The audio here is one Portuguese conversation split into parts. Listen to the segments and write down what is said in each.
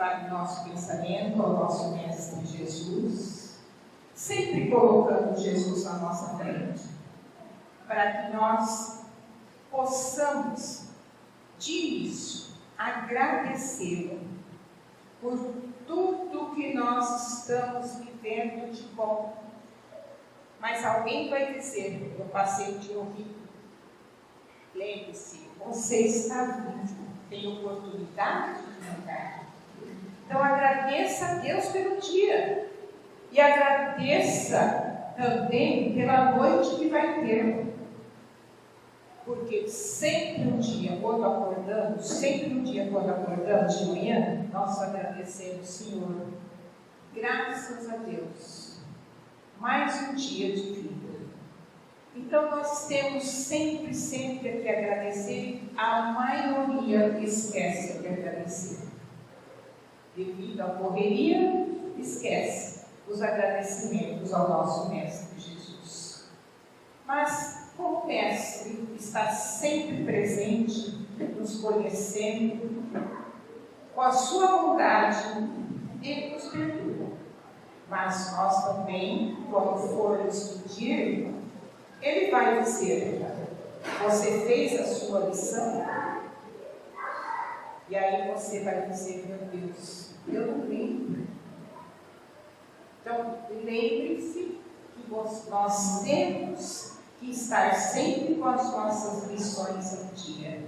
levar o nosso pensamento ao nosso Mestre Jesus, sempre colocando Jesus na nossa frente, para que nós possamos, de início, agradecê-lo por tudo que nós estamos vivendo de bom. Mas alguém vai dizer, eu passei de horrível. Lembre-se, você está vivo, tem oportunidade de mudar. Então agradeça a Deus pelo dia. E agradeça também pela noite que vai ter. Porque sempre um dia, quando acordamos, de manhã, nós agradecemos, Senhor, graças a Deus, mais um dia de vida. Então nós temos sempre que agradecer. A maioria esquece de agradecer. Devido à correria, esquece os agradecimentos ao nosso Mestre Jesus. Mas como o Mestre está sempre presente, nos conhecendo, com a sua bondade, Ele nos perdoa. Mas nós também, quando formos pedir, Ele vai dizer, você fez a sua lição? E aí você vai dizer, meu Deus, eu não lembro. Então, lembre-se que nós temos que estar sempre com as nossas lições em dia.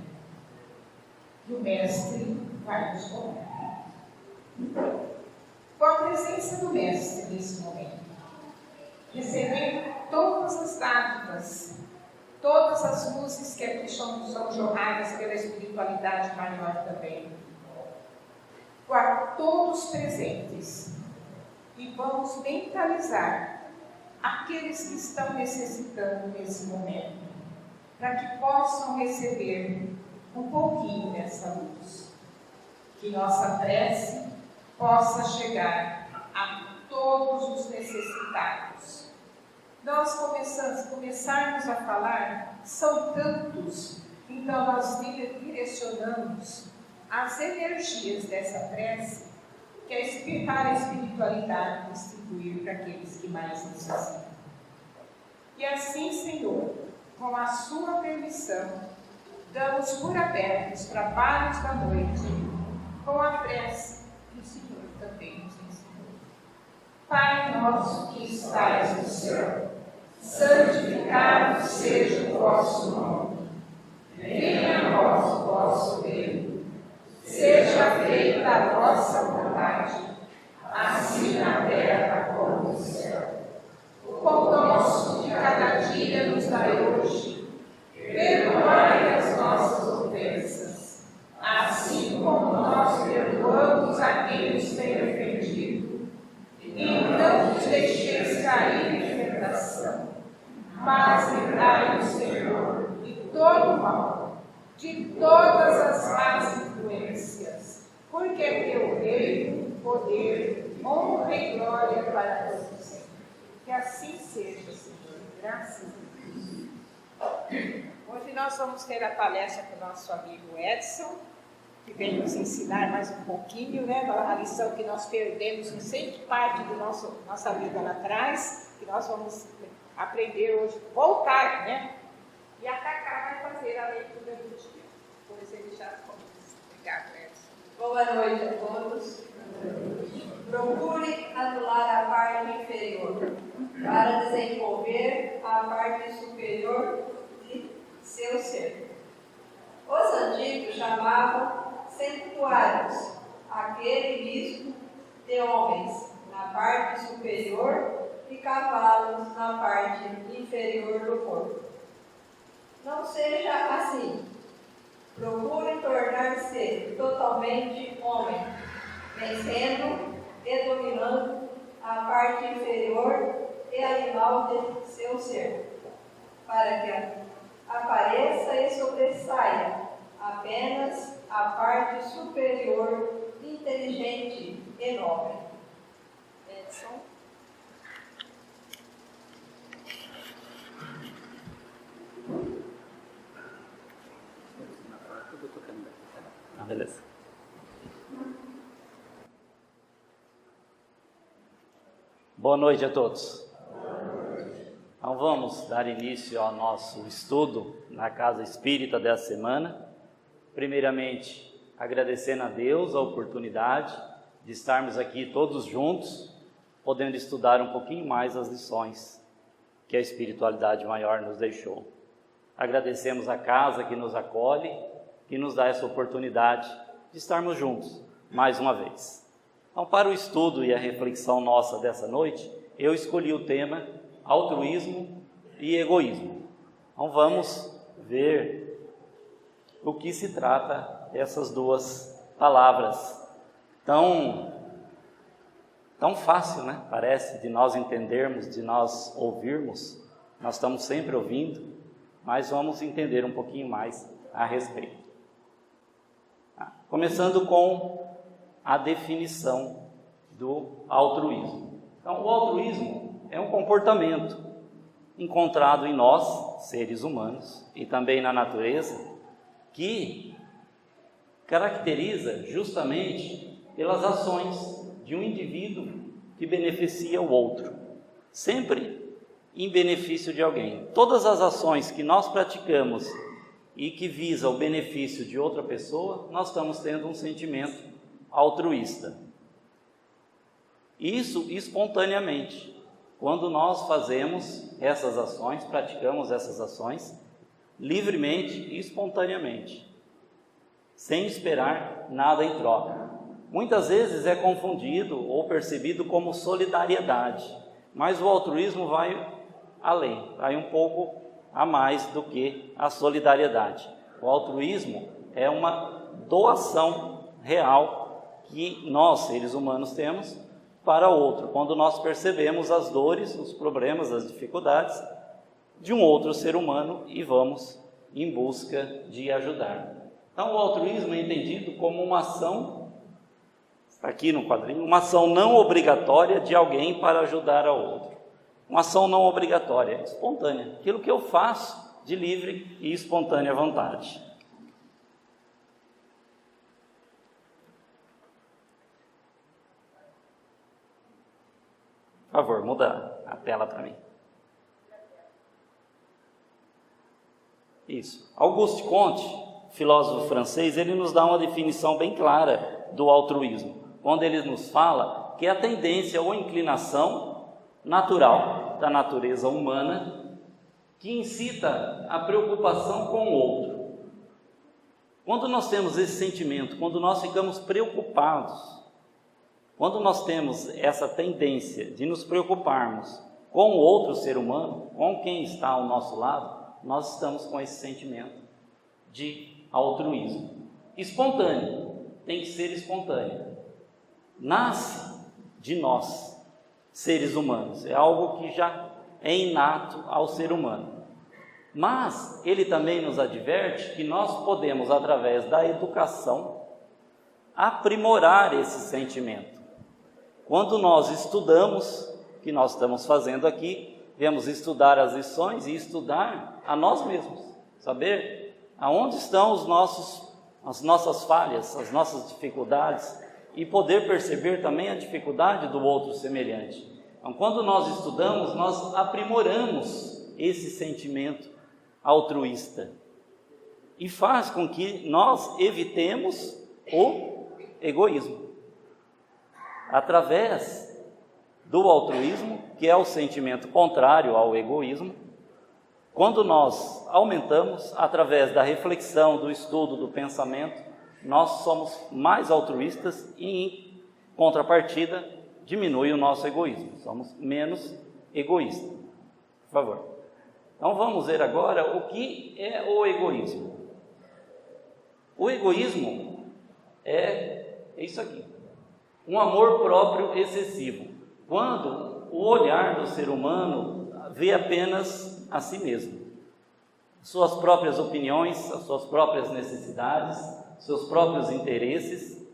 E o Mestre vai nos cobrar. Com a presença do Mestre nesse momento, recebendo todas as dádivas, todas as luzes que aqui são jorradas pela espiritualidade maior também. Com todos presentes. E vamos mentalizar aqueles que estão necessitando nesse momento, para que possam receber um pouquinho dessa luz. Que nossa prece possa chegar a todos os necessitados. Nós começarmos a falar, são tantos, então nós direcionamos as energias dessa prece, que é para a espiritualidade distribuir para aqueles que mais necessitam. E assim, Senhor, com a sua permissão, damos por abertos os trabalhos da noite, com a prece que o Senhor também nos ensinou. Pai nosso que estais no céu, santificado seja o vosso nome. Venha a nós o vosso reino. Seja feita a vossa vontade, assim na terra como no céu. O pão nosso de cada dia nos dai hoje. Perdoai as nossas ofensas, assim como nós perdoamos a quem nos tem ofendido. E não nos deixeis cair em tentação, mas livrai-nos, Senhor, de todo mal, de todas as más influências, porque é teu reino, poder, honra e glória para todos sempre. Que assim seja, Senhor. Graças a Deus. Hoje nós vamos ter a palestra com o nosso amigo Edson, que vem nos ensinar mais um pouquinho, né, a lição que nós perdemos em sempre parte da nossa vida lá atrás, que nós vamos aprender hoje, voltar, né? E a Cacá vai fazer a leitura do dia. Depois ele já começa. Obrigada, Edson. Boa noite a todos. Procure anular a parte inferior para desenvolver a parte superior de seu ser. Os antigos chamavam santuários aquele misto de homens na parte superior e cavalos na parte inferior do corpo. Não seja assim. Procure tornar-se totalmente homem, vencendo e dominando a parte inferior e animal de seu ser, para que apareça e sobressaia apenas a parte superior, inteligente e nobre. Edson. Beleza. Boa noite a todos. Então vamos dar início ao nosso estudo na Casa Espírita dessa semana. Primeiramente, agradecendo a Deus a oportunidade de estarmos aqui todos juntos, podendo estudar um pouquinho mais as lições que a espiritualidade maior nos deixou. Agradecemos a casa que nos acolhe, que nos dá essa oportunidade de estarmos juntos mais uma vez. Então, para o estudo e a reflexão nossa dessa noite, eu escolhi o tema altruísmo e egoísmo. Então, vamos ver o que se trata essas duas palavras. Tão fácil, né? Parece, de nós entendermos, de nós ouvirmos. Nós estamos sempre ouvindo, mas vamos entender um pouquinho mais a respeito. Começando com a definição do altruísmo. Então, o altruísmo é um comportamento encontrado em nós, seres humanos, e também na natureza, que caracteriza justamente pelas ações de um indivíduo que beneficia o outro, sempre em benefício de alguém. Todas as ações que nós praticamos e que visa o benefício de outra pessoa, nós estamos tendo um sentimento altruísta. Isso espontaneamente. Quando nós fazemos essas ações, praticamos essas ações, livremente e espontaneamente, sem esperar nada em troca. Muitas vezes é confundido ou percebido como solidariedade, mas o altruísmo vai além, vai um pouco a mais do que a solidariedade. O altruísmo é uma doação real que nós, seres humanos, temos para outro, quando nós percebemos as dores, os problemas, as dificuldades de um outro ser humano e vamos em busca de ajudar. Então, o altruísmo é entendido como uma ação, aqui no quadrinho, uma ação não obrigatória de alguém para ajudar a outro. Uma ação não obrigatória, espontânea. Aquilo que eu faço de livre e espontânea vontade. Por favor, muda a tela para mim. Isso. Auguste Comte, filósofo francês, ele nos dá uma definição bem clara do altruísmo, onde ele nos fala que é a tendência ou inclinação natural da natureza humana que incita a preocupação com o outro. Quando nós temos esse sentimento, quando nós ficamos preocupados, quando nós temos essa tendência de nos preocuparmos com o outro ser humano, com quem está ao nosso lado, nós estamos com esse sentimento de altruísmo. Espontâneo, tem que ser espontâneo. Nasce de nós, seres humanos, é algo que já é inato ao ser humano. Mas ele também nos adverte que nós podemos, através da educação, aprimorar esse sentimento. Quando nós estudamos, o que nós estamos fazendo aqui, devemos estudar as lições e estudar a nós mesmos, saber aonde estão as nossas falhas, as nossas dificuldades, e poder perceber também a dificuldade do outro semelhante. Então, quando nós estudamos, nós aprimoramos esse sentimento altruísta e faz com que nós evitemos o egoísmo. Através do altruísmo, que é o sentimento contrário ao egoísmo, quando nós aumentamos, através da reflexão, do estudo, do pensamento, nós somos mais altruístas e, em contrapartida, diminui o nosso egoísmo. Somos menos egoístas. Por favor. Então vamos ver agora o que é o egoísmo. O egoísmo é isso aqui. Um amor próprio excessivo. Quando o olhar do ser humano vê apenas a si mesmo. Suas próprias opiniões, as suas próprias necessidades, seus próprios interesses.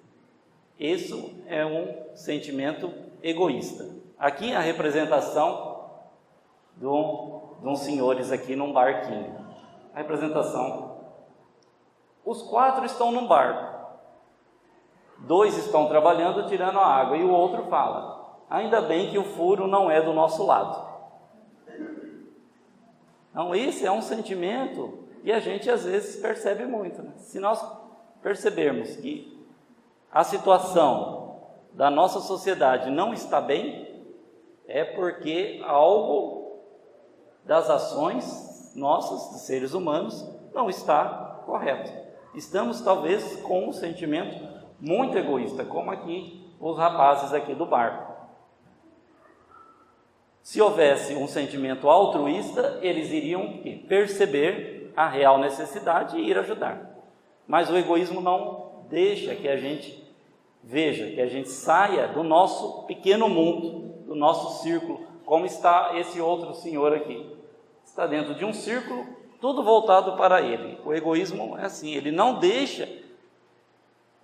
Isso é um sentimento egoísta. Aqui a representação de uns senhores aqui num barquinho. A representação. Os 4 estão num barco. 2 estão trabalhando, tirando a água, e o outro fala. ainda bem que o furo não é do nosso lado. Então, esse é um sentimento que a gente às vezes percebe muito, né? Se nós percebermos que a situação da nossa sociedade não está bem, é porque algo das ações nossas, dos seres humanos, não está correto. Estamos talvez com um sentimento muito egoísta, como aqui os rapazes aqui do barco. Se houvesse um sentimento altruísta, eles iriam perceber a real necessidade e ir ajudar. Mas o egoísmo não deixa que a gente veja, que a gente saia do nosso pequeno mundo, do nosso círculo, como está esse outro senhor aqui. Está dentro de um círculo, tudo voltado para ele. O egoísmo é assim, ele não deixa,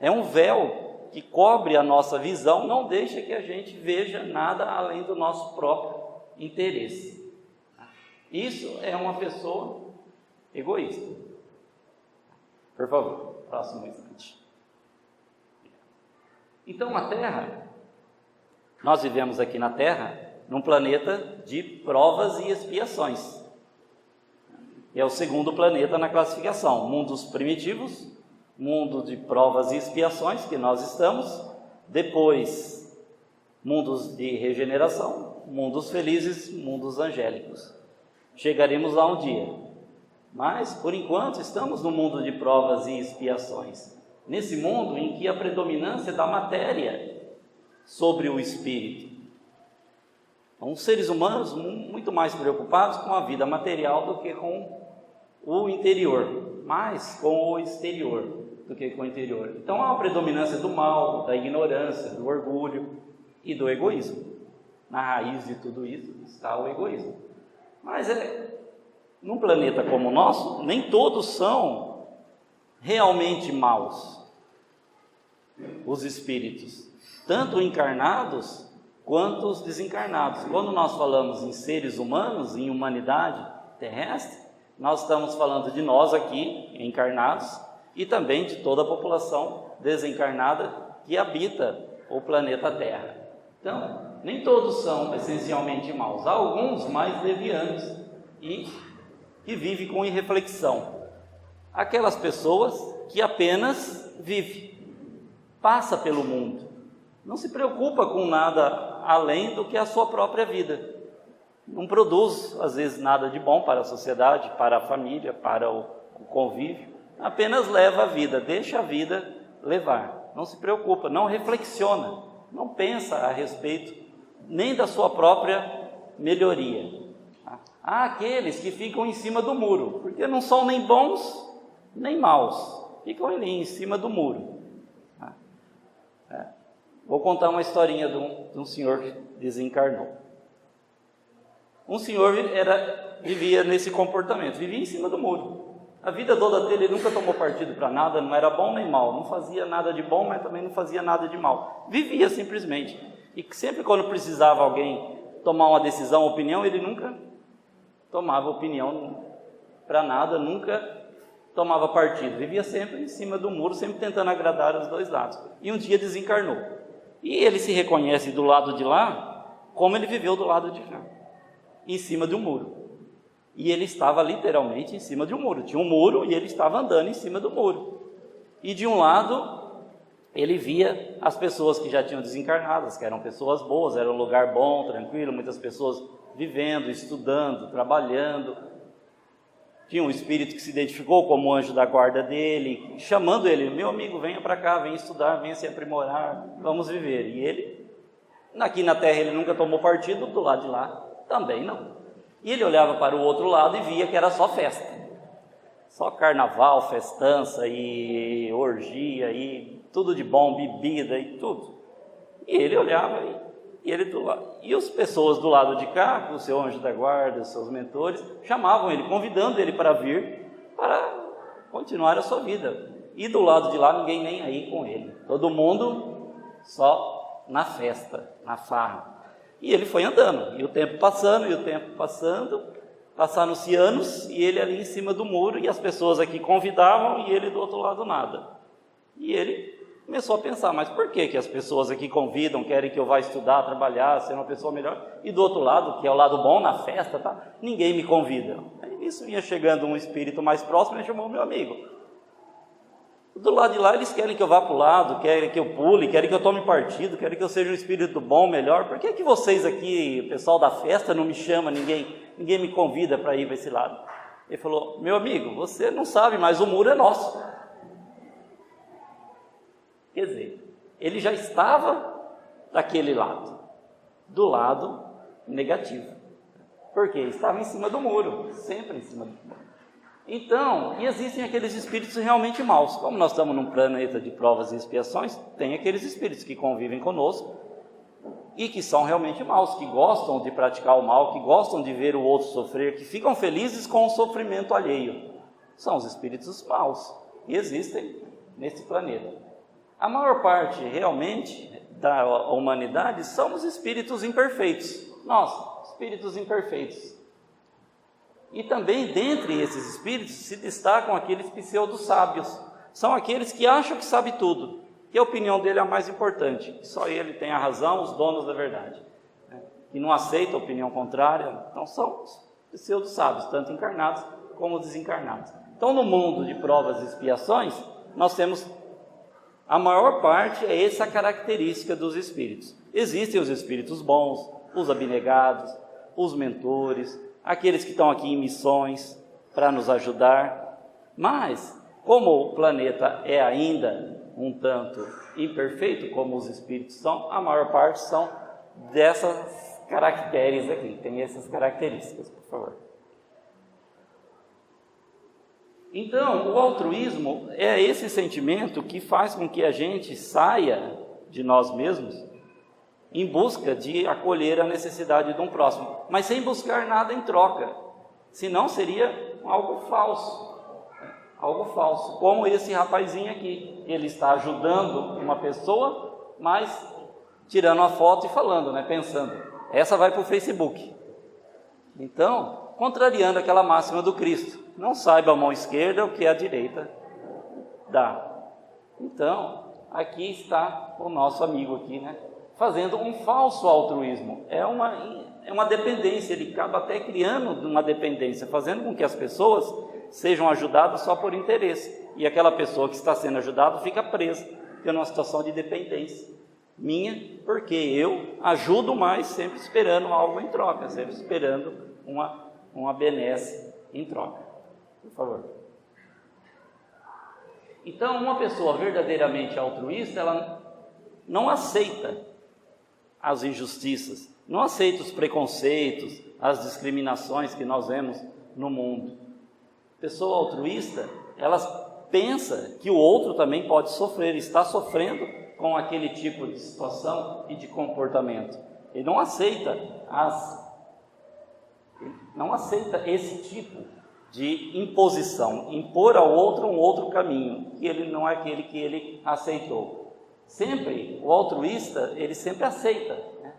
é um véu que cobre a nossa visão, não deixa que a gente veja nada além do nosso próprio interesse. Isso é uma pessoa egoísta. Por favor, próximo instante. Então a Terra, nós vivemos aqui na Terra, num planeta de provas e expiações. É o segundo planeta na classificação, mundos primitivos, mundo de provas e expiações, que nós estamos, depois mundos de regeneração, mundos felizes, mundos angélicos. Chegaremos lá um dia, mas por enquanto estamos no mundo de provas e expiações, nesse mundo em que a predominância da matéria sobre o espírito. Então, os seres humanos muito mais preocupados com a vida material do que com o interior, mais com o exterior do que com o interior. Então há uma predominância do mal, da ignorância, do orgulho e do egoísmo. Na raiz de tudo isso está o egoísmo. Mas num planeta como o nosso, nem todos são realmente maus, os espíritos, tanto encarnados quanto os desencarnados. Quando nós falamos em seres humanos, em humanidade terrestre, nós estamos falando de nós aqui, encarnados, e também de toda a população desencarnada que habita o planeta Terra. Então, nem todos são essencialmente maus. Há alguns mais levianos e que vivem com irreflexão. Aquelas pessoas que apenas vivem, passa pelo mundo, não se preocupa com nada além do que a sua própria vida. Não produz, às vezes, nada de bom para a sociedade, para a família, para o convívio. Apenas leva a vida, deixa a vida levar. Não se preocupa, não reflexiona, não pensa a respeito nem da sua própria melhoria. Há aqueles que ficam em cima do muro, porque não são nem bons nem maus, ficam ali em cima do muro. Vou contar uma historinha de um senhor que desencarnou. Um senhor vivia nesse comportamento, vivia em cima do muro. A vida toda dele, ele nunca tomou partido para nada, não era bom nem mal, não fazia nada de bom, mas também não fazia nada de mal. Vivia simplesmente. E sempre quando precisava alguém tomar uma decisão, opinião, ele nunca tomava opinião para nada, nunca tomava partido. Vivia sempre em cima do muro, sempre tentando agradar os dois lados. E um dia desencarnou. E ele se reconhece do lado de lá, como ele viveu do lado de cá, em cima de um muro. E ele estava literalmente em cima de um muro. Tinha um muro e ele estava andando em cima do muro. E de um lado, ele via as pessoas que já tinham desencarnadas, que eram pessoas boas, era um lugar bom, tranquilo, muitas pessoas vivendo, estudando, trabalhando. Tinha um espírito que se identificou como anjo da guarda dele, chamando ele: meu amigo, venha para cá, venha estudar, venha se aprimorar, vamos viver. E ele, aqui na Terra, ele nunca tomou partido, do lado de lá também não. E ele olhava para o outro lado e via que era só festa, só carnaval, festança e orgia e tudo de bom, bebida e tudo. E ele olhava e ele do lado. E as pessoas do lado de cá, o seu anjo da guarda, os seus mentores, chamavam ele, convidando ele para vir, para continuar a sua vida. E do lado de lá ninguém nem aí com ele. Todo mundo só na festa, na farra. E ele foi andando, e o tempo passando, e o tempo passando, passaram-se anos, e ele ali em cima do muro, e as pessoas aqui convidavam, e ele do outro lado nada. E ele começou a pensar, mas por que as pessoas aqui convidam, querem que eu vá estudar, trabalhar, ser uma pessoa melhor, e do outro lado, que é o lado bom na festa, tá? Ninguém me convida. Aí nisso vinha chegando um espírito mais próximo e chamou meu amigo. Do lado de lá eles querem que eu vá para o lado, querem que eu pule, querem que eu tome partido, querem que eu seja um espírito bom, melhor. Por que vocês aqui, o pessoal da festa, não me chama, ninguém me convida para ir para esse lado? Ele falou, meu amigo, você não sabe, mas o muro é nosso. Quer dizer, ele já estava daquele lado, do lado negativo. Por quê? Estava em cima do muro, sempre em cima do muro. Então, e existem aqueles espíritos realmente maus. Como nós estamos num planeta de provas e expiações, tem aqueles espíritos que convivem conosco e que são realmente maus, que gostam de praticar o mal, que gostam de ver o outro sofrer, que ficam felizes com o sofrimento alheio. São os espíritos maus e existem nesse planeta. A maior parte realmente da humanidade somos espíritos imperfeitos. Nós, espíritos imperfeitos. E também dentre esses espíritos se destacam aqueles pseudo-sábios. São aqueles que acham que sabem tudo, que a opinião dele é a mais importante, que só ele tem a razão, os donos da verdade, né? Que não aceitam a opinião contrária. Então são os pseudo-sábios, tanto encarnados como desencarnados. Então no mundo de provas e expiações, nós temos... A maior parte é essa característica dos espíritos. Existem os espíritos bons, os abnegados, os mentores, aqueles que estão aqui em missões para nos ajudar. Mas, como o planeta é ainda um tanto imperfeito, como os espíritos são, a maior parte são dessas caracteres aqui. Tem essas características, por favor. Então, o altruísmo é esse sentimento que faz com que a gente saia de nós mesmos em busca de acolher a necessidade de um próximo, mas sem buscar nada em troca, senão seria algo falso, como esse rapazinho aqui. Ele está ajudando uma pessoa, mas tirando a foto e falando, né, pensando, essa vai para o Facebook. Então, contrariando aquela máxima do Cristo, não saiba a mão esquerda o que a direita dá. Então, aqui está o nosso amigo aqui, né? Fazendo um falso altruísmo. É uma dependência, ele acaba até criando uma dependência, fazendo com que as pessoas sejam ajudadas só por interesse. E aquela pessoa que está sendo ajudada fica presa, fica numa situação de dependência minha, porque eu ajudo mais sempre esperando algo em troca, sempre esperando uma benesse em troca. Por favor. Então, uma pessoa verdadeiramente altruísta, ela não aceita as injustiças, não aceita os preconceitos, as discriminações que nós vemos no mundo. Pessoa altruísta, ela pensa que o outro também pode sofrer, está sofrendo com aquele tipo de situação e de comportamento. Ele não aceita esse tipo de imposição, impor ao outro um outro caminho, que ele não é aquele que ele aceitou. Sempre, o altruísta, ele sempre aceita, né,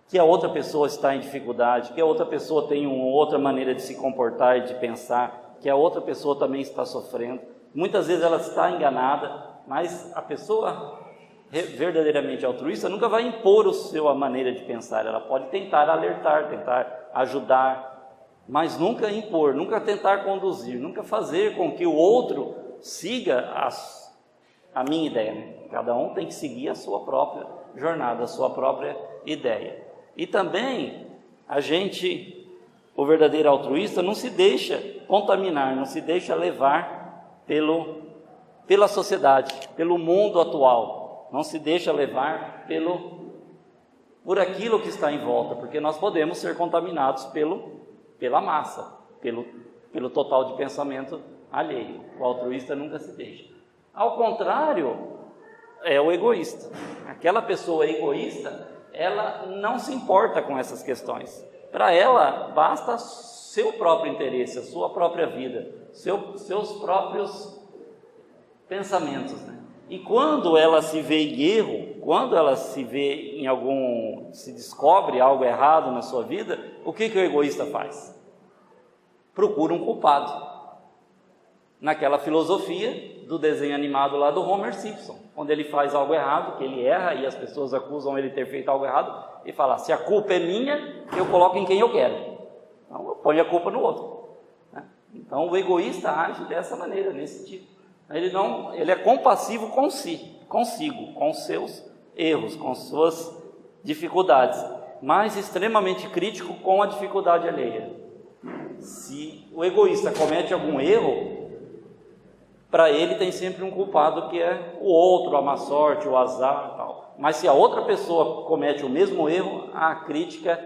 que a outra pessoa está em dificuldade, que a outra pessoa tem uma outra maneira de se comportar e de pensar, que a outra pessoa também está sofrendo. Muitas vezes ela está enganada, mas a pessoa verdadeiramente altruísta nunca vai impor a maneira de pensar. Ela pode tentar alertar, tentar ajudar, mas nunca impor, nunca tentar conduzir, nunca fazer com que o outro siga a minha ideia, né? Cada um tem que seguir a sua própria jornada, a sua própria ideia. E também o verdadeiro altruísta não se deixa contaminar, não se deixa levar pela sociedade, pelo mundo atual, não se deixa levar por aquilo que está em volta, porque nós podemos ser contaminados pela massa, pelo total de pensamento alheio. O altruísta nunca se deixa. Ao contrário, é o egoísta. Aquela pessoa egoísta, ela não se importa com essas questões. Para ela, basta seu próprio interesse, a sua própria vida, seus próprios pensamentos, né? E quando ela se vê em erro, quando ela se descobre algo errado na sua vida, o que o egoísta faz? Procura um culpado. naquela filosofia do desenho animado lá do Homer Simpson, onde ele faz algo errado, que ele erra e as pessoas acusam ele de ter feito algo errado, e fala, se a culpa é minha, eu coloco em quem eu quero. Então eu ponho a culpa no outro. Então o egoísta age dessa maneira, nesse tipo. Ele é compassivo consigo, com os seus erros, com suas dificuldades, mas extremamente crítico com a dificuldade alheia. Se o egoísta comete algum erro, para ele tem sempre um culpado que é o outro, a má sorte, o azar e tal. Mas se a outra pessoa comete o mesmo erro, a crítica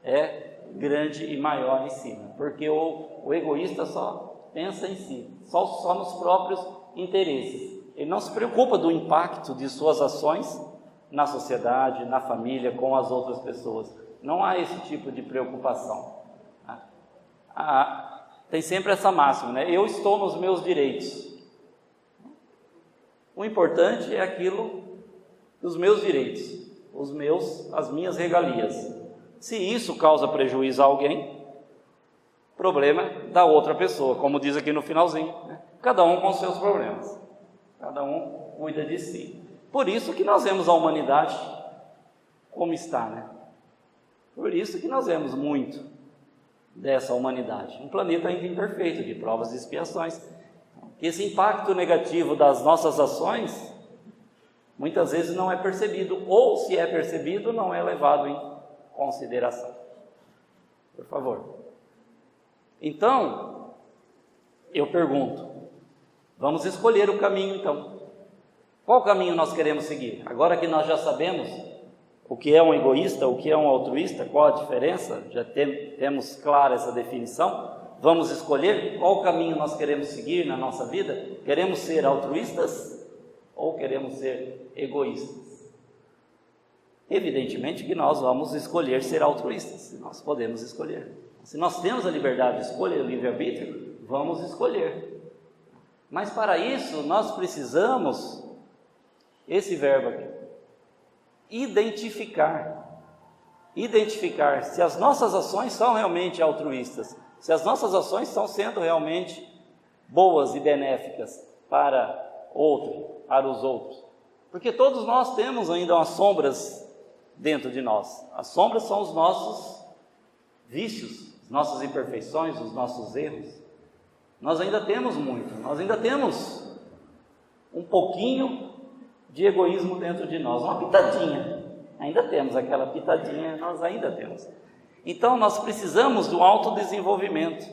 é grande e maior em cima, porque o egoísta só pensa em si, só nos próprios interesses. Ele não se preocupa do impacto de suas ações na sociedade, na família, com as outras pessoas. Não há esse tipo de preocupação. Tem sempre essa máxima, né? Eu estou nos meus direitos. O importante é aquilo dos meus direitos, as minhas regalias. Se isso causa prejuízo a alguém, problema da outra pessoa, como diz aqui no finalzinho, né? Cada um com seus problemas, cada um cuida de si. Por isso que nós vemos a humanidade como está, né? Por isso que nós vemos muito dessa humanidade, um planeta ainda imperfeito, de provas e expiações. Esse impacto negativo das nossas ações, muitas vezes não é percebido, ou se é percebido, não é levado em consideração. Por favor. Então, eu pergunto, vamos escolher o caminho então. Qual caminho nós queremos seguir? Agora que nós já sabemos o que é um egoísta, o que é um altruísta, qual a diferença, já temos clara essa definição, vamos escolher qual caminho nós queremos seguir na nossa vida? Queremos ser altruístas ou queremos ser egoístas? Evidentemente que nós vamos escolher ser altruístas, se nós podemos escolher. Se nós temos a liberdade de escolha, o livre-arbítrio, vamos escolher. Mas para isso nós precisamos, esse verbo aqui, identificar se as nossas ações são realmente altruístas, se as nossas ações estão sendo realmente boas e benéficas para os outros. Porque todos nós temos ainda umas sombras dentro de nós. As sombras são os nossos vícios, as nossas imperfeições, os nossos erros. Nós ainda temos muito, nós ainda temos um pouquinho de egoísmo dentro de nós, uma pitadinha. Ainda temos aquela pitadinha, nós ainda temos. Então nós precisamos do autodesenvolvimento.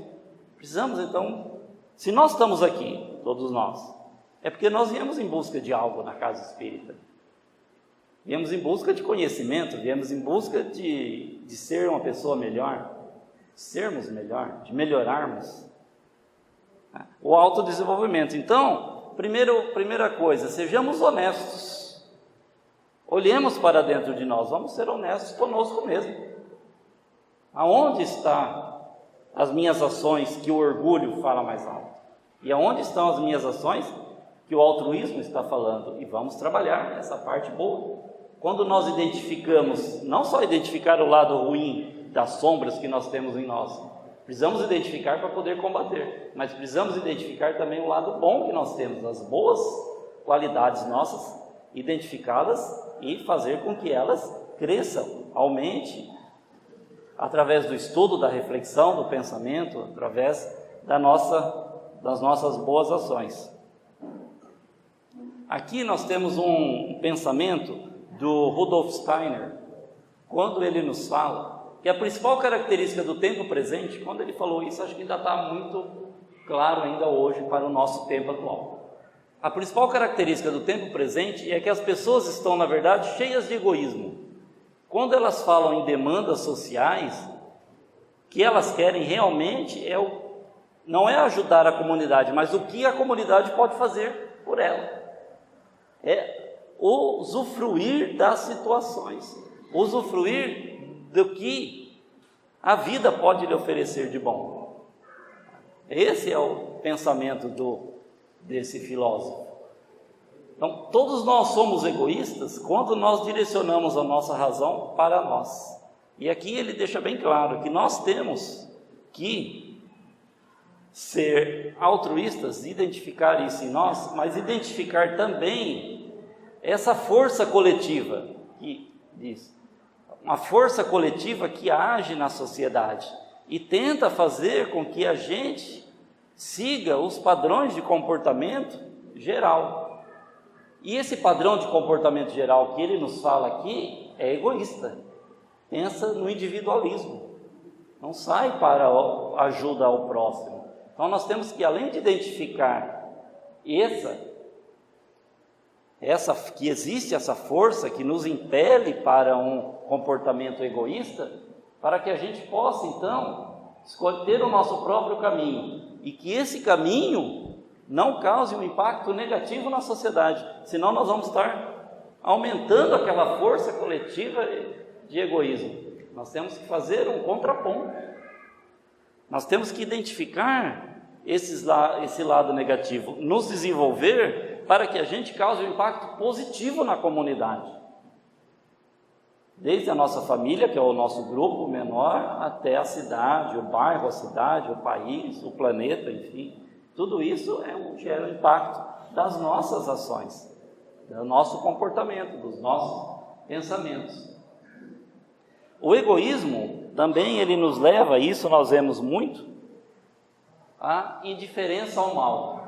Precisamos então, se nós estamos aqui, todos nós, é porque nós viemos em busca de algo na casa espírita. Viemos em busca de conhecimento, viemos em busca de ser uma pessoa melhor, de sermos melhor, de melhorarmos. O autodesenvolvimento. Então, primeira coisa, sejamos honestos. Olhemos para dentro de nós, vamos ser honestos conosco mesmo. Aonde estão as minhas ações que o orgulho fala mais alto? E aonde estão as minhas ações que o altruísmo está falando? E vamos trabalhar essa parte boa. Quando nós identificamos, não só identificar o lado ruim das sombras que nós temos em nós, precisamos identificar para poder combater, mas precisamos identificar também o lado bom que nós temos, as boas qualidades nossas, identificadas e fazer com que elas cresçam, aumente, através do estudo, da reflexão, do pensamento, através das nossas boas ações. Aqui nós temos um pensamento do Rudolf Steiner, quando ele nos fala que a principal característica do tempo presente, quando ele falou isso, acho que ainda está muito claro ainda hoje para o nosso tempo atual. A principal característica do tempo presente é que as pessoas estão, na verdade, cheias de egoísmo. Quando elas falam em demandas sociais, o que elas querem realmente não é ajudar a comunidade, mas o que a comunidade pode fazer por ela. É usufruir das situações, usufruir do que a vida pode lhe oferecer de bom. Esse é o pensamento desse filósofo. Então, todos nós somos egoístas quando nós direcionamos a nossa razão para nós. E aqui ele deixa bem claro que nós temos que ser altruístas, identificar isso em nós, mas identificar também essa força coletiva que diz, uma força coletiva que age na sociedade e tenta fazer com que a gente siga os padrões de comportamento geral. E esse padrão de comportamento geral que ele nos fala aqui é egoísta, pensa no individualismo, não sai para a ajuda ao próximo. Então nós temos que, além de identificar que existe essa força que nos impele para um comportamento egoísta, para que a gente possa então escolher o nosso próprio caminho e que esse caminho não cause um impacto negativo na sociedade, senão nós vamos estar aumentando aquela força coletiva de egoísmo. Nós temos que fazer um contraponto, nós temos que identificar esse lado negativo, nos desenvolver para que a gente cause um impacto positivo na comunidade, desde a nossa família, que é o nosso grupo menor, até a cidade, o bairro, a cidade, o país, o planeta, enfim. Tudo isso gera um impacto das nossas ações, do nosso comportamento, dos nossos pensamentos. O egoísmo também ele nos leva, isso nós vemos muito, à indiferença ao mal.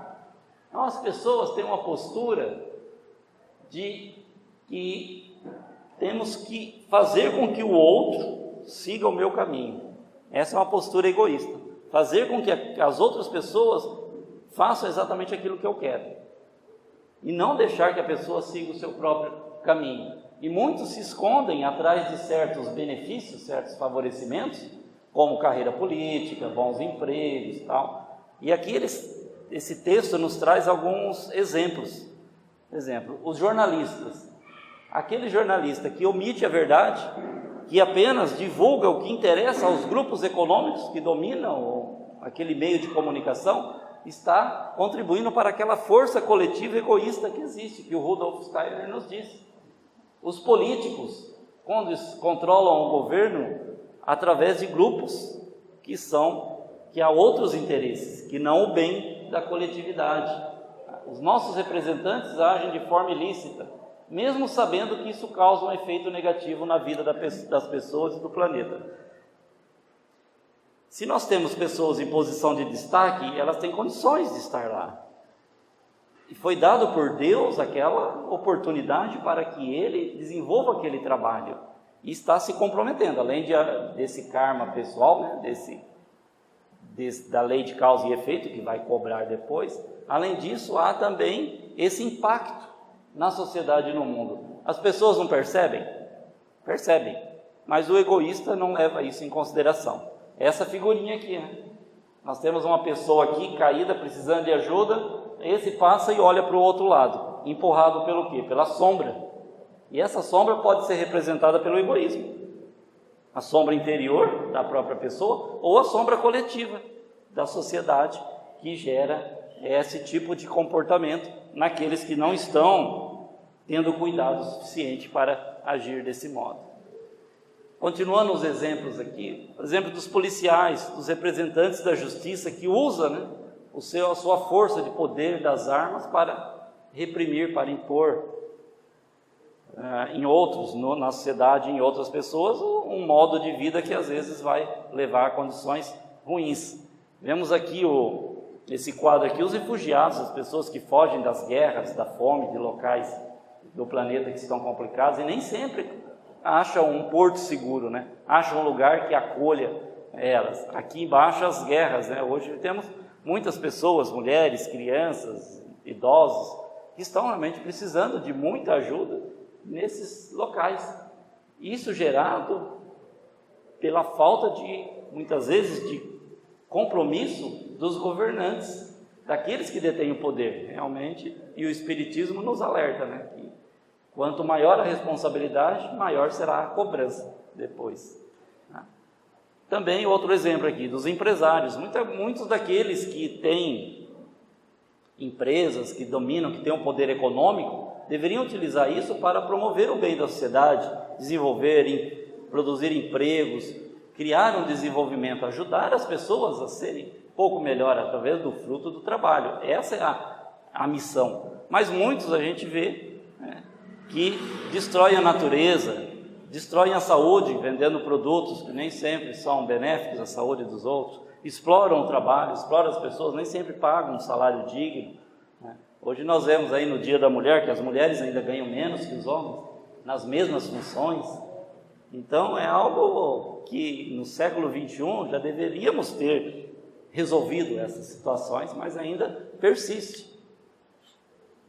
Então, as pessoas têm uma postura de que temos que fazer com que o outro siga o meu caminho. Essa é uma postura egoísta. Fazer com que as outras pessoas façam exatamente aquilo que eu quero. E não deixar que a pessoa siga o seu próprio caminho. E muitos se escondem atrás de certos benefícios, certos favorecimentos, como carreira política, bons empregos e tal. E aqui esse texto nos traz alguns exemplos. Por exemplo, os jornalistas. Aquele jornalista que omite a verdade, que apenas divulga o que interessa aos grupos econômicos que dominam aquele meio de comunicação, está contribuindo para aquela força coletiva egoísta que existe, que o Rudolf Steiner nos disse. Os políticos, quando controlam o governo através de grupos que há outros interesses, que não o bem da coletividade. Os nossos representantes agem de forma ilícita, mesmo sabendo que isso causa um efeito negativo na vida das pessoas e do planeta. Se nós temos pessoas em posição de destaque, elas têm condições de estar lá. E foi dado por Deus aquela oportunidade para que ele desenvolva aquele trabalho. E está se comprometendo, além desse karma pessoal, né, da lei de causa e efeito, que vai cobrar depois. Além disso, há também esse impacto na sociedade e no mundo. As pessoas não percebem? Percebem, mas o egoísta não leva isso em consideração. Essa figurinha aqui, né? Nós temos uma pessoa aqui caída, precisando de ajuda, esse passa e olha para o outro lado, empurrado pelo quê? Pela sombra. E essa sombra pode ser representada pelo egoísmo. A sombra interior da própria pessoa ou a sombra coletiva da sociedade que gera esse tipo de comportamento naqueles que não estão tendo cuidado suficiente para agir desse modo. Continuando os exemplos aqui, por exemplo, dos policiais, dos representantes da justiça que usam a sua força de poder das armas para reprimir, para impor em outros, na sociedade, em outras pessoas, um modo de vida que às vezes vai levar a condições ruins. Vemos aqui esse quadro aqui, os refugiados, as pessoas que fogem das guerras, da fome, de locais do planeta que estão complicados e nem sempre acham um porto seguro, né? Acham um lugar que acolha elas. Aqui embaixo as guerras, né? Hoje temos muitas pessoas, mulheres, crianças, idosos, que estão realmente precisando de muita ajuda nesses locais. Isso gerado pela falta muitas vezes, de compromisso dos governantes, daqueles que detêm o poder, realmente, e o Espiritismo nos alerta, né? Que quanto maior a responsabilidade, maior será a cobrança depois. Também outro exemplo aqui, dos empresários. Muitos daqueles que têm empresas, que dominam, que têm um poder econômico, deveriam utilizar isso para promover o bem da sociedade, produzir empregos, criar um desenvolvimento, ajudar as pessoas a serem um pouco melhor através do fruto do trabalho. Essa é a missão. Mas muitos a gente vê, né, que destroem a natureza, destroem a saúde, vendendo produtos que nem sempre são benéficos à saúde dos outros, exploram o trabalho, exploram as pessoas, nem sempre pagam um salário digno, né? Hoje nós vemos aí no Dia da Mulher que as mulheres ainda ganham menos que os homens, nas mesmas funções. Então é algo que no século XXI já deveríamos ter resolvido essas situações, mas ainda persiste,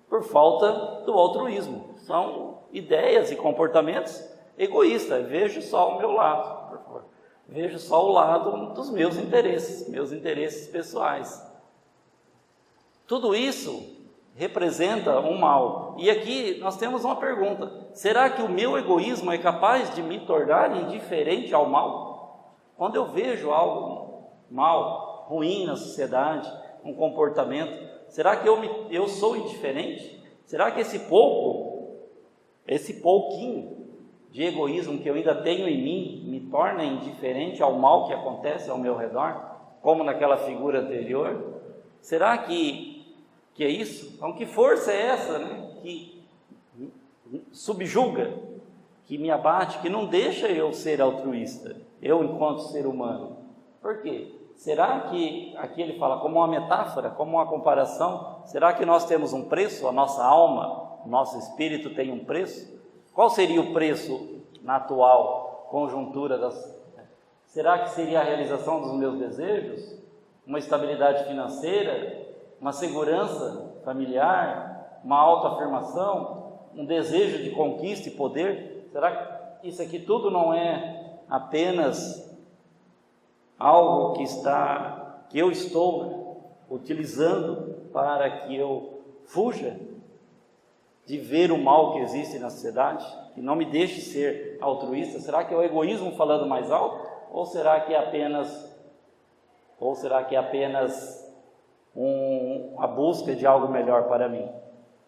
por falta do altruísmo. São ideias e comportamentos egoístas. Vejo só o meu lado, por favor. Vejo só o lado dos meus interesses pessoais. Tudo isso representa um mal. E aqui nós temos uma pergunta: será que o meu egoísmo é capaz de me tornar indiferente ao mal? Quando eu vejo algo mal, ruim na sociedade, um comportamento, será que eu sou indiferente? Será que esse pouquinho de egoísmo que eu ainda tenho em mim me torna indiferente ao mal que acontece ao meu redor, como naquela figura anterior? Será que é isso? Então, que força é essa, né, que subjuga, que me abate, que não deixa eu ser altruísta, eu enquanto ser humano? Por quê? Será que, aqui ele fala como uma metáfora, como uma comparação, será que nós temos um preço? A nossa alma, o nosso espírito tem um preço? Qual seria o preço na atual conjuntura? Será que seria a realização dos meus desejos? Uma estabilidade financeira? Uma segurança familiar? Uma autoafirmação? Um desejo de conquista e poder? Será que isso aqui tudo não é apenas algo que eu estou utilizando para que eu fuja de ver o mal que existe na sociedade, que não me deixe ser altruísta? Será que é o egoísmo falando mais alto? Ou será que é apenas a busca de algo melhor para mim?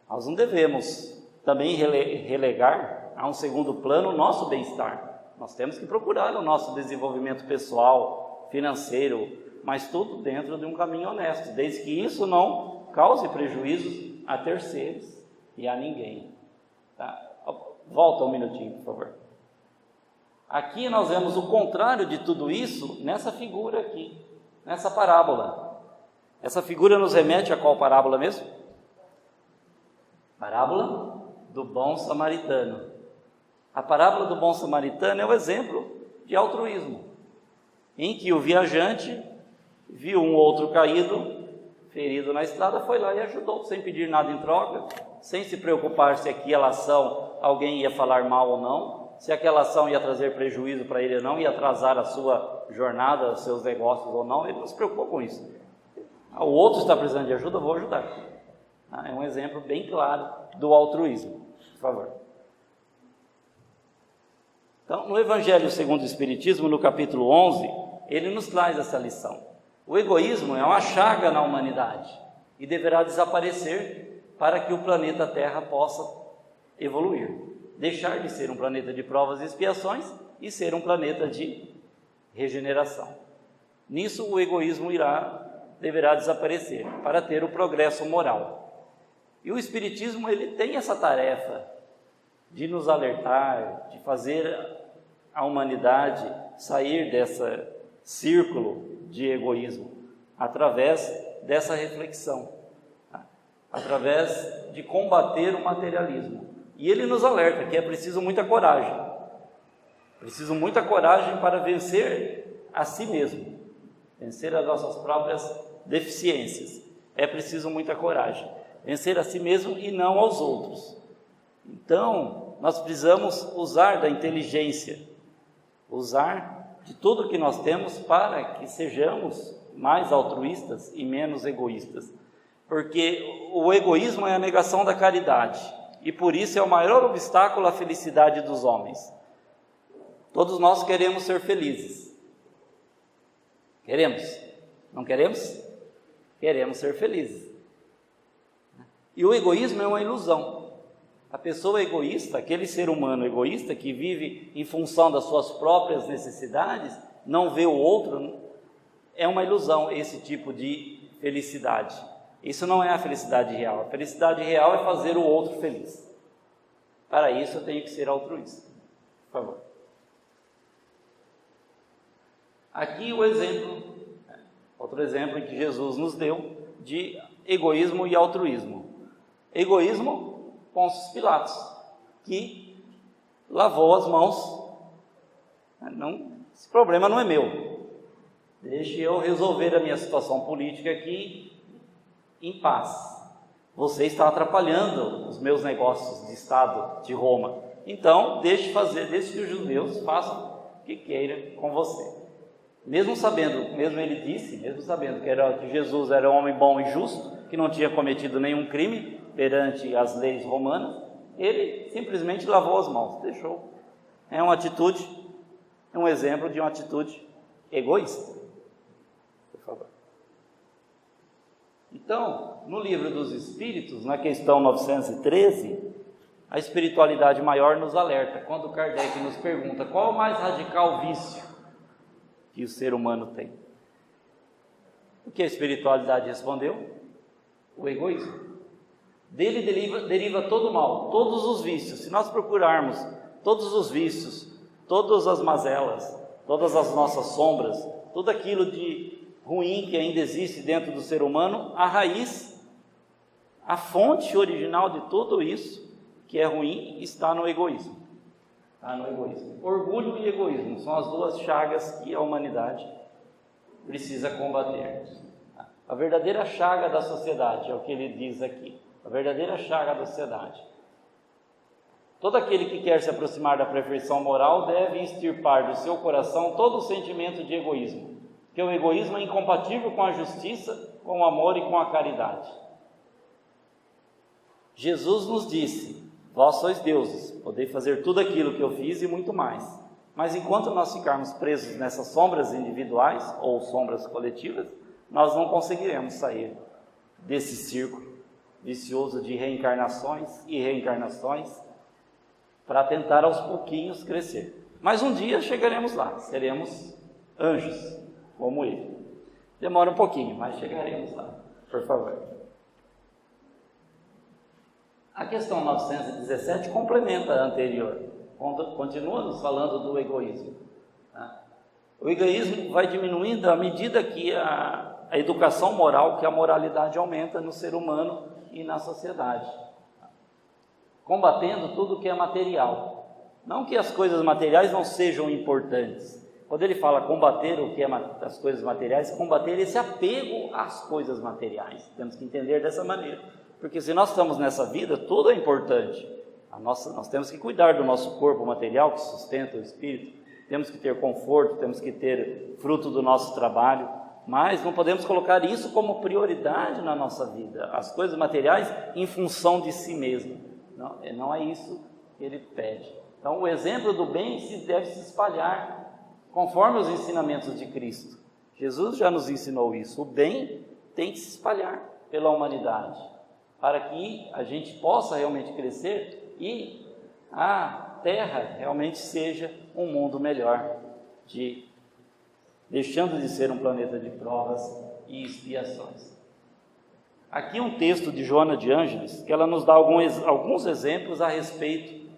Nós não devemos também relegar a um segundo plano o nosso bem-estar. Nós temos que procurar o nosso desenvolvimento pessoal, financeiro, mas tudo dentro de um caminho honesto, desde que isso não cause prejuízos a terceiros e a ninguém. Tá? Volta um minutinho, por favor. Aqui nós vemos o contrário de tudo isso nessa figura aqui, nessa parábola. Essa figura nos remete a qual parábola mesmo? Parábola do bom samaritano. A parábola do bom samaritano é o exemplo de altruísmo, em que o viajante viu um outro caído, ferido na estrada, foi lá e ajudou, sem pedir nada em troca, sem se preocupar se aquela ação alguém ia falar mal ou não, se aquela ação ia trazer prejuízo para ele ou não, ia atrasar a sua jornada, os seus negócios ou não. Ele não se preocupou com isso. O outro está precisando de ajuda, eu vou ajudar. É um exemplo bem claro do altruísmo. Por favor. Então, no Evangelho segundo o Espiritismo, no capítulo 11, ele nos traz essa lição. O egoísmo é uma chaga na humanidade e deverá desaparecer para que o planeta Terra possa evoluir. Deixar de ser um planeta de provas e expiações e ser um planeta de regeneração. Nisso o egoísmo deverá desaparecer para ter o progresso moral. E o Espiritismo ele tem essa tarefa de nos alertar, de fazer a humanidade sair desse círculo de egoísmo, através dessa reflexão, através de combater o materialismo. E ele nos alerta que é preciso muita coragem para vencer a si mesmo, vencer as nossas próprias deficiências. É preciso muita coragem, vencer a si mesmo e não aos outros. Então, nós precisamos usar da inteligência, usar de tudo que nós temos para que sejamos mais altruístas e menos egoístas. Porque o egoísmo é a negação da caridade e por isso é o maior obstáculo à felicidade dos homens. Todos nós queremos ser felizes. Queremos? Não queremos? Queremos ser felizes. E o egoísmo é uma ilusão. A pessoa egoísta, aquele ser humano egoísta que vive em função das suas próprias necessidades, não vê o outro, é uma ilusão esse tipo de felicidade. Isso não é a felicidade real. A felicidade real é fazer o outro feliz. Para isso eu tenho que ser altruísta. Por favor. Aqui o exemplo, outro exemplo em que Jesus nos deu de egoísmo e altruísmo. Egoísmo, Pôncio Pilatos, que lavou as mãos. Não, esse problema não é meu. Deixe eu resolver a minha situação política aqui em paz. Você está atrapalhando os meus negócios de Estado de Roma. Então, deixe que os judeus façam o que queiram com você. Mesmo sabendo que Jesus era um homem bom e justo, que não tinha cometido nenhum crime perante as leis romanas, ele simplesmente lavou as mãos, deixou. É um exemplo de uma atitude egoísta. Por favor. Então, no Livro dos Espíritos, na questão 913, a espiritualidade maior nos alerta, quando Kardec nos pergunta qual o mais radical vício que o ser humano tem. O que a espiritualidade respondeu? O egoísmo. Dele deriva todo o mal, todos os vícios. Se nós procurarmos todos os vícios, todas as mazelas, todas as nossas sombras, tudo aquilo de ruim que ainda existe dentro do ser humano, a raiz, a fonte original de tudo isso que é ruim está no egoísmo. Está no egoísmo. Orgulho e egoísmo são as duas chagas que a humanidade precisa combater. A verdadeira chaga da sociedade, é o que ele diz aqui. A verdadeira chaga da sociedade. Todo aquele que quer se aproximar da perfeição moral deve extirpar do seu coração todo o sentimento de egoísmo, porque o egoísmo é incompatível com a justiça, com o amor e com a caridade. Jesus nos disse: vós sois deuses, podeis fazer tudo aquilo que eu fiz e muito mais. Mas enquanto nós ficarmos presos nessas sombras individuais ou sombras coletivas, nós não conseguiremos sair desse círculo vicioso de reencarnações e reencarnações para tentar aos pouquinhos crescer. Mas um dia chegaremos lá, seremos anjos como ele. Demora um pouquinho, mas chegaremos lá, por favor. A questão 917 complementa a anterior, continua nos falando do egoísmo. O egoísmo vai diminuindo à medida que a educação moral, que a moralidade aumenta no ser humano e na sociedade, combatendo tudo que é material. Não que as coisas materiais não sejam importantes. Quando ele fala combater o que é as coisas materiais, combater esse apego às coisas materiais. Temos que entender dessa maneira. Porque se nós estamos nessa vida, tudo é importante. Nós temos que cuidar do nosso corpo material, que sustenta o espírito. Temos que ter conforto, temos que ter fruto do nosso trabalho. Mas não podemos colocar isso como prioridade na nossa vida. As coisas materiais em função de si mesmo. Não é isso que ele pede. Então o exemplo do bem deve se espalhar conforme os ensinamentos de Cristo. Jesus já nos ensinou isso. O bem tem que se espalhar pela humanidade, para que a gente possa realmente crescer e a Terra realmente seja um mundo melhor, deixando de ser um planeta de provas e expiações. Aqui um texto de Joana de Ângeles, que ela nos dá alguns exemplos a respeito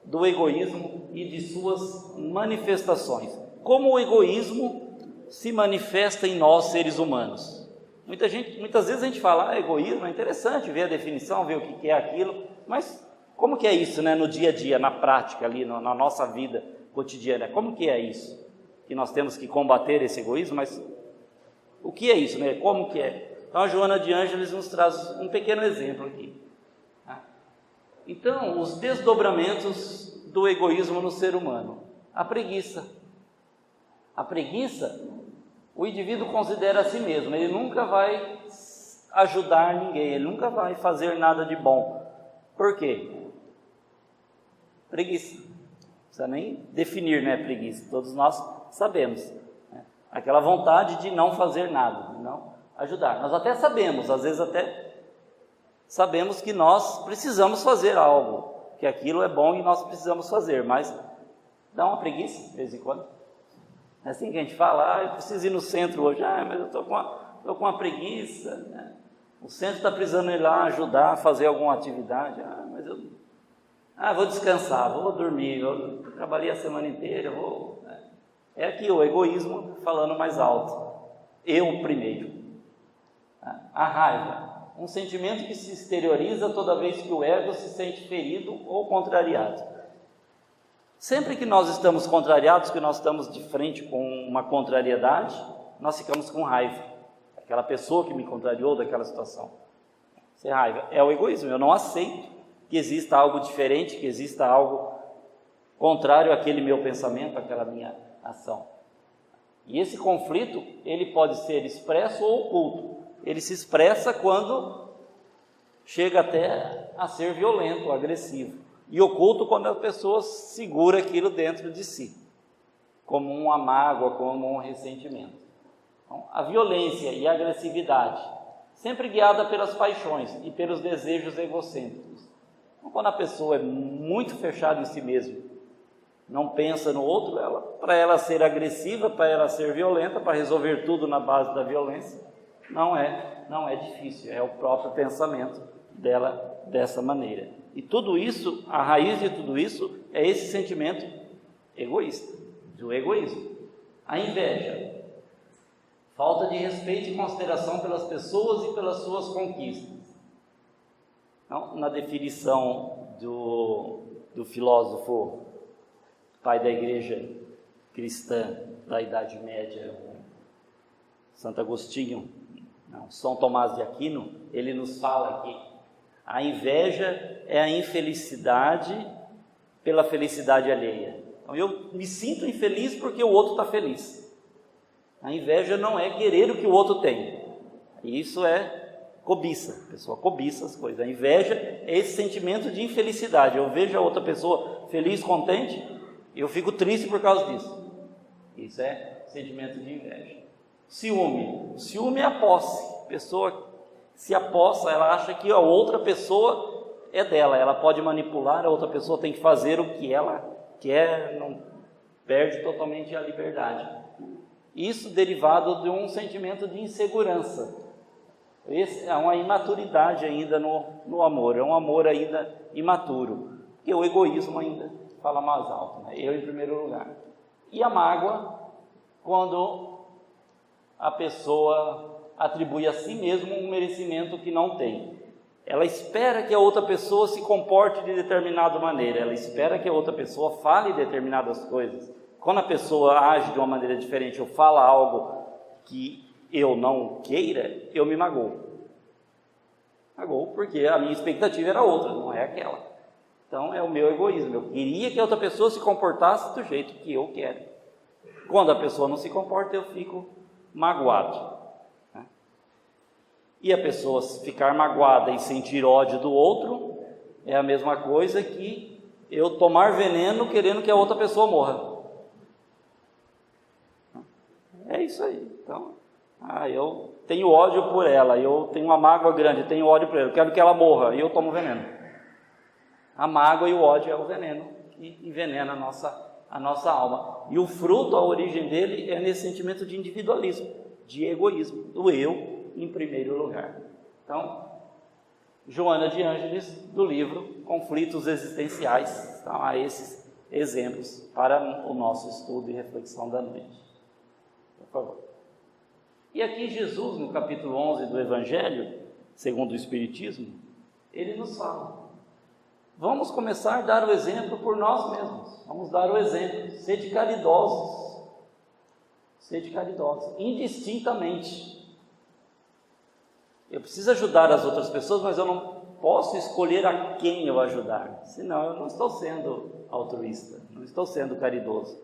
do egoísmo e de suas manifestações. Como o egoísmo se manifesta em nós, seres humanos. Muitas vezes a gente fala, egoísmo, é interessante ver a definição, ver o que é aquilo, mas como que é isso, né, no dia a dia, na prática, ali, na nossa vida cotidiana? Como que é isso? Que nós temos que combater esse egoísmo, mas o que é isso, né? Como que é? Então a Joana de Ângeles nos traz um pequeno exemplo aqui. Então, os desdobramentos do egoísmo no ser humano. A preguiça. A preguiça, o indivíduo considera a si mesmo, ele nunca vai ajudar ninguém, ele nunca vai fazer nada de bom. Por quê? Preguiça. Não precisa nem definir, né, preguiça, todos nós sabemos. Né? Aquela vontade de não fazer nada, de não ajudar. Nós até sabemos, às vezes até sabemos que nós precisamos fazer algo, que aquilo é bom e nós precisamos fazer, mas Dá uma preguiça de vez em quando. É assim que a gente fala, eu preciso ir no centro hoje, mas eu estou com uma preguiça, né? O centro está precisando ir lá ajudar a fazer alguma atividade, mas eu vou descansar, vou dormir, eu trabalhei a semana inteira, É aqui o egoísmo falando mais alto. Eu primeiro. A raiva, um sentimento que se exterioriza toda vez que o ego se sente ferido ou contrariado. Sempre que nós estamos contrariados, que nós estamos de frente com uma contrariedade, nós ficamos com raiva. Aquela pessoa que me contrariou daquela situação. Isso é raiva. É o egoísmo. Eu não aceito que exista algo diferente, que exista algo contrário àquele meu pensamento, àquela minha ação. E esse conflito, ele pode ser expresso ou oculto. Ele se expressa quando chega até a ser violento, agressivo. E oculto quando a pessoa segura aquilo dentro de si, como uma mágoa, como um ressentimento. Então, a violência e a agressividade, sempre guiada pelas paixões e pelos desejos egocêntricos. Então, quando a pessoa é muito fechada em si mesma, não pensa no outro, para ela ser agressiva, para ela ser violenta, para resolver tudo na base da violência, não é difícil, é o próprio pensamento dela dessa maneira. E tudo isso, a raiz de tudo isso, é esse sentimento egoísta, do egoísmo. A inveja, falta de respeito e consideração pelas pessoas e pelas suas conquistas. Então, na definição do filósofo, pai da igreja cristã da Idade Média, Santo Agostinho, São Tomás de Aquino, ele nos fala que a inveja é a infelicidade pela felicidade alheia. Então eu me sinto infeliz porque o outro está feliz. A inveja não é querer o que o outro tem. Isso é cobiça. A pessoa cobiça as coisas. A inveja é esse sentimento de infelicidade. Eu vejo a outra pessoa feliz, contente, e eu fico triste por causa disso. Isso é sentimento de inveja. Ciúme. O ciúme é a posse. A pessoa se apossa, ela acha que a outra pessoa é dela, ela pode manipular, a outra pessoa tem que fazer o que ela quer, não perde totalmente a liberdade. Isso derivado de um sentimento de insegurança. Esse é uma imaturidade ainda no amor, é um amor ainda imaturo, porque o egoísmo ainda fala mais alto, né? Eu em primeiro lugar. E a mágoa, quando a pessoa atribui a si mesmo um merecimento que não tem. Ela espera que a outra pessoa se comporte de determinada maneira, ela espera que a outra pessoa fale determinadas coisas. Quando a pessoa age de uma maneira diferente ou fala algo que eu não queira, eu me magoo. Magoo porque a minha expectativa era outra, não é aquela. Então é o meu egoísmo, eu queria que a outra pessoa se comportasse do jeito que eu quero. Quando a pessoa não se comporta, eu fico magoado. E a pessoa ficar magoada e sentir ódio do outro é a mesma coisa que eu tomar veneno querendo que a outra pessoa morra. É isso aí. Então, eu tenho ódio por ela, eu tenho uma mágoa grande, tenho ódio por ela, eu quero que ela morra e eu tomo veneno. A mágoa e o ódio é o veneno que envenena a nossa alma. E o fruto, a origem dele é nesse sentimento de individualismo, de egoísmo, do eu em primeiro lugar. Então, Joana de Ângeles, do livro Conflitos Existenciais, então, há esses exemplos para o nosso estudo e reflexão da noite. Por favor. E aqui Jesus, no capítulo 11 do Evangelho, segundo o Espiritismo, ele nos fala: vamos começar a dar o exemplo por nós mesmos, vamos dar o exemplo, sede caridosos, indistintamente. Eu preciso ajudar as outras pessoas, mas eu não posso escolher a quem eu ajudar, senão eu não estou sendo altruísta, não estou sendo caridoso.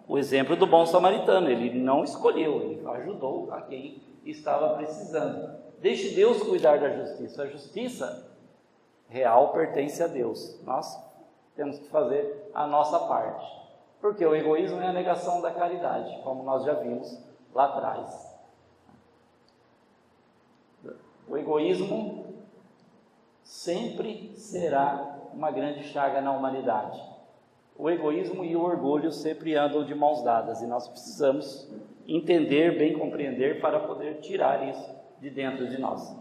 O exemplo do bom samaritano, ele não escolheu, ele ajudou a quem estava precisando. Deixe Deus cuidar da justiça. A justiça real pertence a Deus. Nós temos que fazer a nossa parte, porque o egoísmo é a negação da caridade, como nós já vimos lá atrás. O egoísmo sempre será uma grande chaga na humanidade. o egoísmo e o orgulho sempre andam de mãos dadas, e nós precisamos entender, bem compreender, para poder tirar isso de dentro de nós.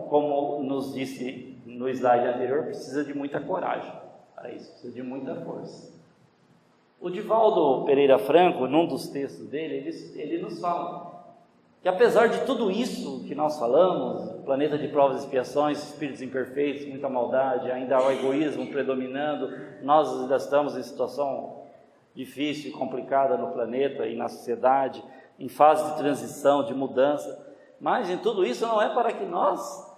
Como nos disse no slide anterior, precisa de muita coragem para isso, precisa de muita força. O Divaldo Pereira Franco, num dos textos dele, ele nos fala que apesar de tudo isso que nós falamos, planeta de provas e expiações, espíritos imperfeitos, muita maldade, ainda há o egoísmo predominando, nós ainda estamos em situação difícil e complicada no planeta e na sociedade, em fase de transição, de mudança, mas em tudo isso não é para que nós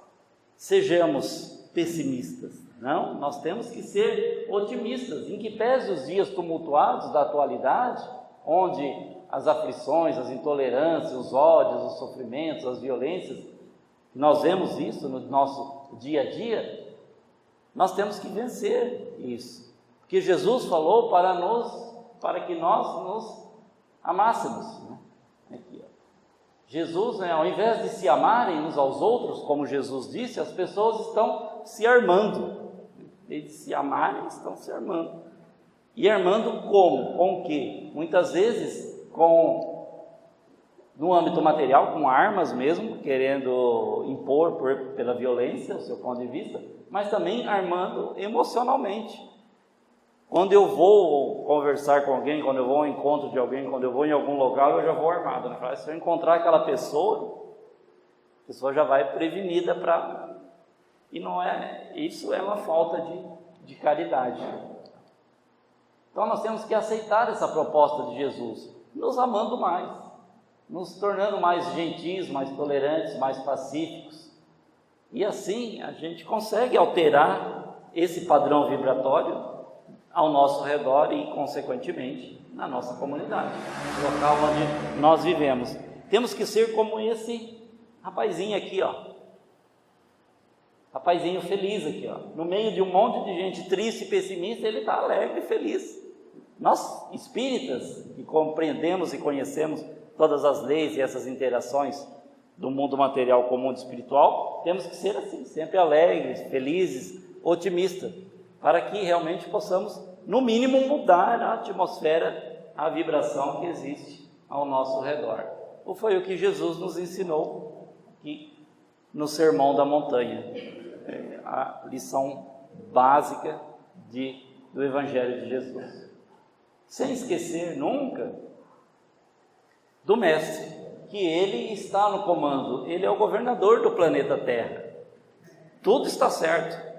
sejamos pessimistas, não, nós temos que ser otimistas, em que pese os dias tumultuados da atualidade, onde as aflições, as intolerâncias, os ódios, os sofrimentos, as violências, nós vemos isso no nosso dia a dia, nós temos que vencer isso, porque Jesus falou para que nós nos amássemos, né? Aqui, ó. Jesus, né, ao invés de se amarem uns aos outros, como Jesus disse, as pessoas estão se armando, eles se amarem, estão se armando, e armando como? Com o quê? Muitas vezes no âmbito material, com armas mesmo, querendo impor pela violência o seu ponto de vista, mas também armando emocionalmente. Quando eu vou conversar com alguém, quando eu vou ao encontro de alguém, quando eu vou em algum local, eu já vou armado, né? Se eu encontrar aquela pessoa, a pessoa já vai prevenida para... E não é... Isso é uma falta de caridade. Então nós temos que aceitar essa proposta de Jesus, nos amando mais, nos tornando mais gentis, mais tolerantes, mais pacíficos. E assim a gente consegue alterar esse padrão vibratório ao nosso redor e, consequentemente, na nossa comunidade, no local onde nós vivemos. Temos que ser como esse rapazinho aqui, ó. Rapazinho feliz aqui, ó. No meio de um monte de gente triste e pessimista, ele está alegre e feliz. Nós, espíritas, que compreendemos e conhecemos todas as leis e essas interações do mundo material com o mundo espiritual, temos que ser assim, sempre alegres, felizes, otimistas, para que realmente possamos, no mínimo, mudar a atmosfera, a vibração que existe ao nosso redor. Ou foi o que Jesus nos ensinou aqui no Sermão da Montanha, a lição básica do Evangelho de Jesus. Sem esquecer nunca do Mestre, que Ele está no comando, Ele é o governador do planeta Terra. Tudo está certo,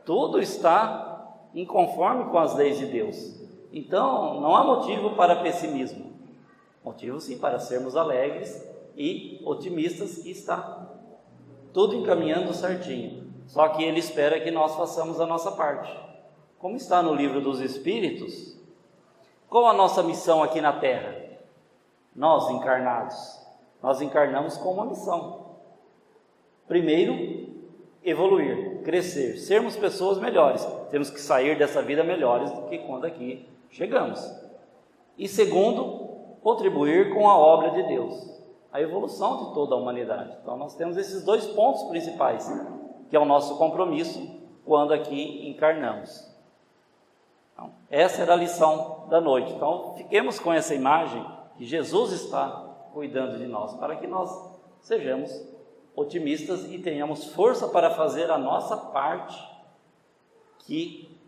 tudo está em conforme com as leis de Deus. Então, não há motivo para pessimismo, motivo sim para sermos alegres e otimistas, que está tudo encaminhando certinho. Só que Ele espera que nós façamos a nossa parte. Como está no Livro dos Espíritos, qual a nossa missão aqui na Terra? Nós encarnados, nós encarnamos com uma missão. Primeiro, evoluir, crescer, sermos pessoas melhores. Temos que sair dessa vida melhores do que quando aqui chegamos. E segundo, contribuir com a obra de Deus, a evolução de toda a humanidade. Então nós temos esses dois pontos principais, que é o nosso compromisso quando aqui encarnamos. Então, essa era a lição da noite. Então fiquemos com essa imagem que Jesus está cuidando de nós, para que nós sejamos otimistas e tenhamos força para fazer a nossa parte, que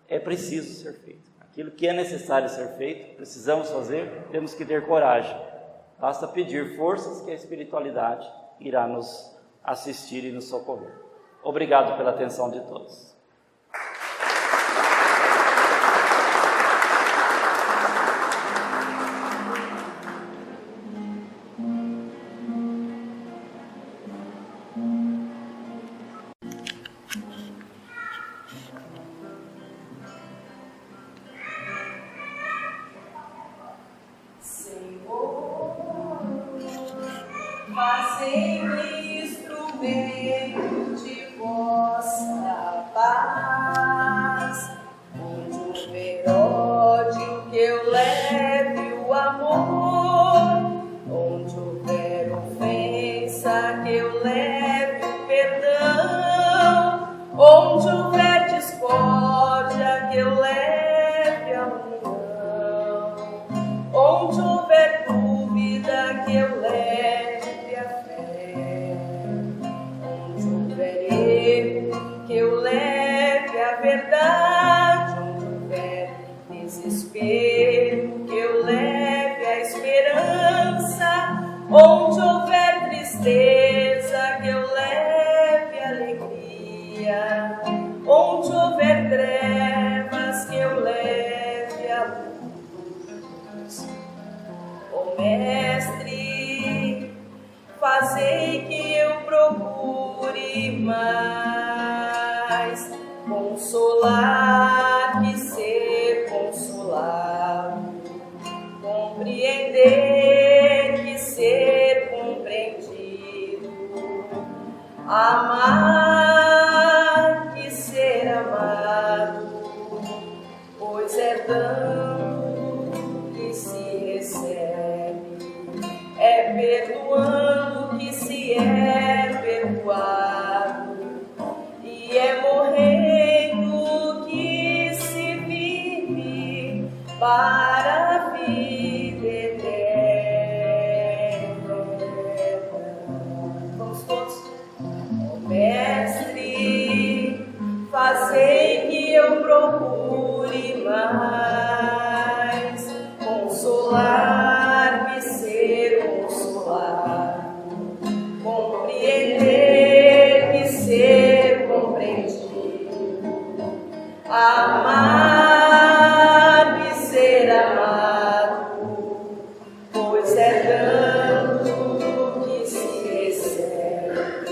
é preciso ser feito. Aquilo que é necessário ser feito, precisamos fazer, temos que ter coragem. Basta pedir forças que a espiritualidade irá nos assistir e nos socorrer. Obrigado pela atenção de todos. Fazei-me instrumento de vossa paz, onde houver ódio que eu leve o amor, onde houver ofensa que eu leve o perdão, onde houver discórdia que eu leve Onde houver tristeza, que eu leve alegria. Onde houver trevas, que eu leve a luz. Ó Mestre, fazei que eu procure mais consolar que ser consolado, compreender que ser compreendido, amar que ser amado, pois é dando que se recebe, é perdoando que se é perdoado, e é morrendo que se vive para a vida eterna. Vamos todos. Ó Mestre, fazei que eu procure mais consolar que ser consolado, compreender que ser compreendido, amar que ser amado, pois é dando que se recebe,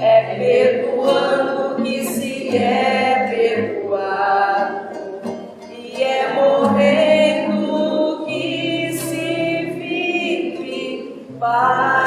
é perdoando que se é perdoado, e é morrendo que se vive para